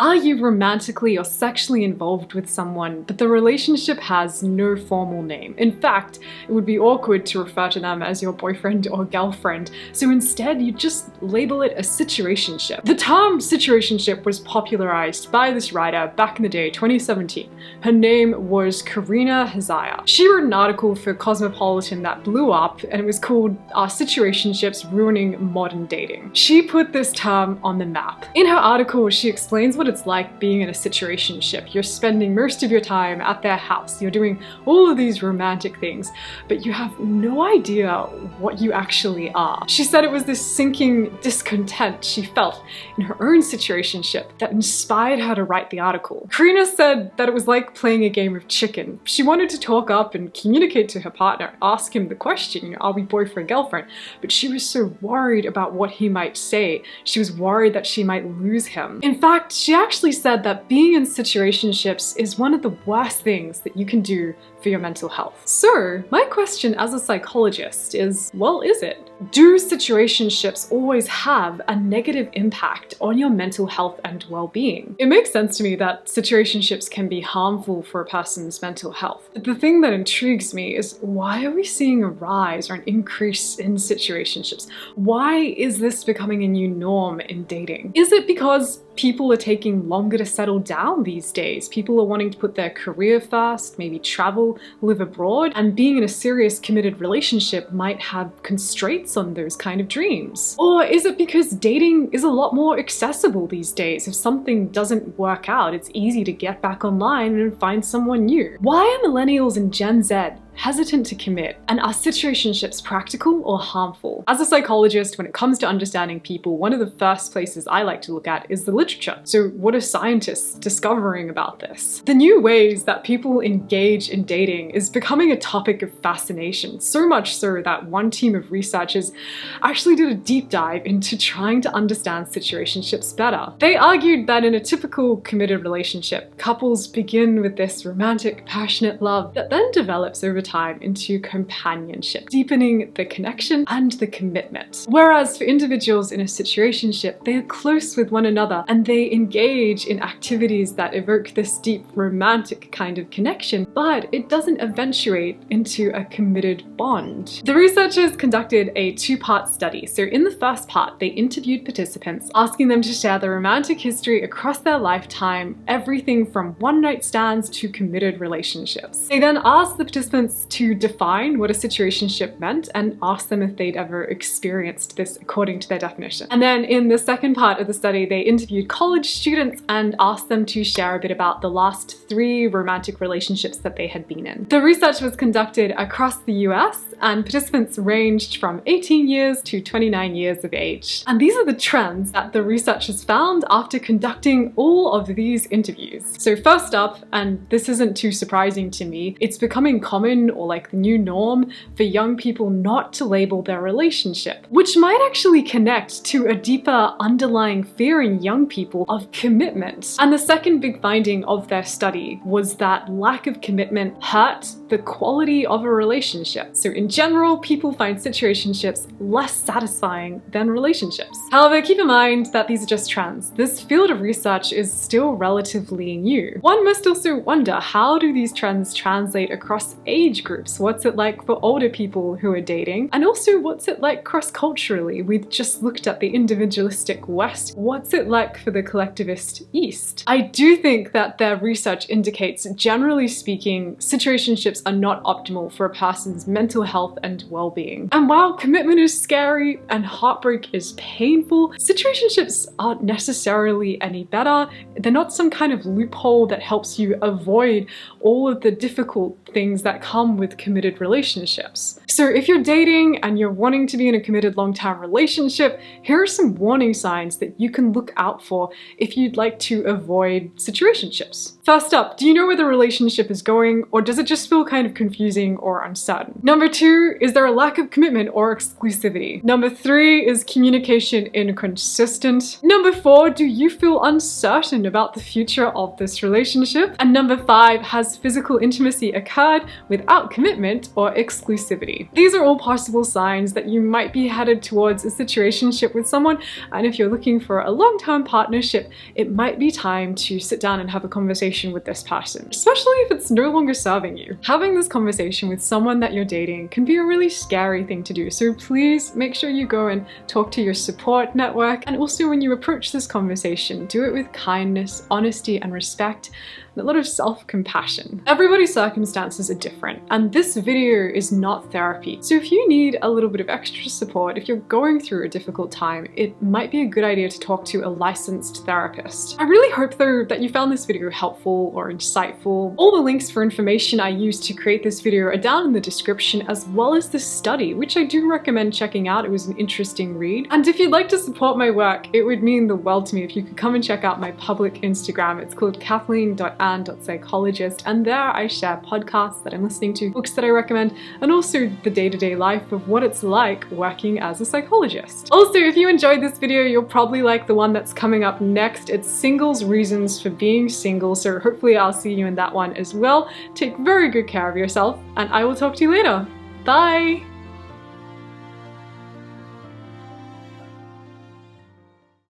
Are you romantically or sexually involved with someone, but the relationship has no formal name? In fact, it would be awkward to refer to them as your boyfriend or girlfriend, so instead you just label it a situationship. The term situationship was popularized by this writer back in the day, 2017. Her name was Karina Hazaya. She wrote an article for Cosmopolitan that blew up, and it was called Are Situationships Ruining Modern Dating? She put this term on the map. In her article, she explains what it's like being in a situationship. You're spending most of your time at their house. You're doing all of these romantic things, but you have no idea what you actually are. She said it was this sinking discontent she felt in her own situationship that inspired her to write the article. Karina said that it was like playing a game of chicken. She wanted to talk up and communicate to her partner, ask him the question, are we boyfriend, girlfriend? But she was so worried about what he might say. She was worried that she might lose him. In fact, she actually said that being in situationships is one of the worst things that you can do for your mental health. So, my question as a psychologist is, well, is it? Do situationships always have a negative impact on your mental health and well-being? It makes sense to me that situationships can be harmful for a person's mental health. But the thing that intrigues me is, why are we seeing a rise or an increase in situationships? Why is this becoming a new norm in dating? Is it because people are taking longer to settle down these days? People are wanting to put their career first, maybe travel, live abroad, and being in a serious committed relationship might have constraints on those kind of dreams? Or is it because dating is a lot more accessible these days? If something doesn't work out, it's easy to get back online and find someone new. Why are millennials and Gen Z hesitant to commit? And are situationships practical or harmful? As a psychologist, when it comes to understanding people, one of the first places I like to look at is the literature. So what are scientists discovering about this? The new ways that people engage in dating is becoming a topic of fascination, so much so that one team of researchers actually did a deep dive into trying to understand situationships better. They argued that in a typical committed relationship, couples begin with this romantic, passionate love that then develops over time into companionship, deepening the connection and the commitment. Whereas for individuals in a situationship, they are close with one another and they engage in activities that evoke this deep romantic kind of connection, but it doesn't eventuate into a committed bond. The researchers conducted a two-part study. So in the first part, they interviewed participants, asking them to share their romantic history across their lifetime, everything from one-night stands to committed relationships. They then asked the participants to define what a situationship meant and ask them if they'd ever experienced this according to their definition. And then in the second part of the study, they interviewed college students and asked them to share a bit about the last 3 romantic relationships that they had been in. The research was conducted across the US and participants ranged from 18 years to 29 years of age. And these are the trends that the researchers found after conducting all of these interviews. So first up, and this isn't too surprising to me, it's becoming common or like the new norm for young people not to label their relationship, which might actually connect to a deeper underlying fear in young people of commitment. And the second big finding of their study was that lack of commitment hurt the quality of a relationship. So in general, people find situationships less satisfying than relationships. However, keep in mind that these are just trends. This field of research is still relatively new. One must also wonder, how do these trends translate across age groups? What's it like for older people who are dating? And also, what's it like cross-culturally? We've just looked at the individualistic West. What's it like for the collectivist East? I do think that their research indicates, generally speaking, situationships are not optimal for a person's mental health and well-being. And while commitment is scary and heartbreak is painful, situationships aren't necessarily any better. They're not some kind of loophole that helps you avoid all of the difficult things that come with committed relationships. So if you're dating and you're wanting to be in a committed long-term relationship, here are some warning signs that you can look out for if you'd like to avoid situationships. First up, do you know where the relationship is going, or does it just feel kind of confusing or uncertain? Number 2, 2, is there a lack of commitment or exclusivity? Number 3, is communication inconsistent? Number 4, do you feel uncertain about the future of this relationship? And number 5, has physical intimacy occurred without commitment or exclusivity? These are all possible signs that you might be headed towards a situationship with someone, and if you're looking for a long-term partnership, it might be time to sit down and have a conversation with this person, especially if it's no longer serving you. Having this conversation with someone that you're dating can be a really scary thing to do, so please make sure you go and talk to your support network, and also when you approach this conversation, do it with kindness, honesty, and respect, and a lot of self-compassion. Everybody's circumstances are different, and this video is not therapy. So if you need a little bit of extra support, if you're going through a difficult time, it might be a good idea to talk to a licensed therapist. I really hope though that you found this video helpful or insightful. All the links for information I used to create this video are down in the description, as well as the study, which I do recommend checking out. It was an interesting read. And if you'd like to support my work, it would mean the world to me if you could come and check out my public Instagram. It's called Kathleen.and.psychologist, and there I share podcasts that I'm listening to, books that I recommend, and also the day-to-day life of what it's like working as a psychologist. Also, if you enjoyed this video, you'll probably like the one that's coming up next. It's singles' reasons for being single, so hopefully I'll see you in that one as well. Take very good care of yourself, and I will talk to you later. Bye!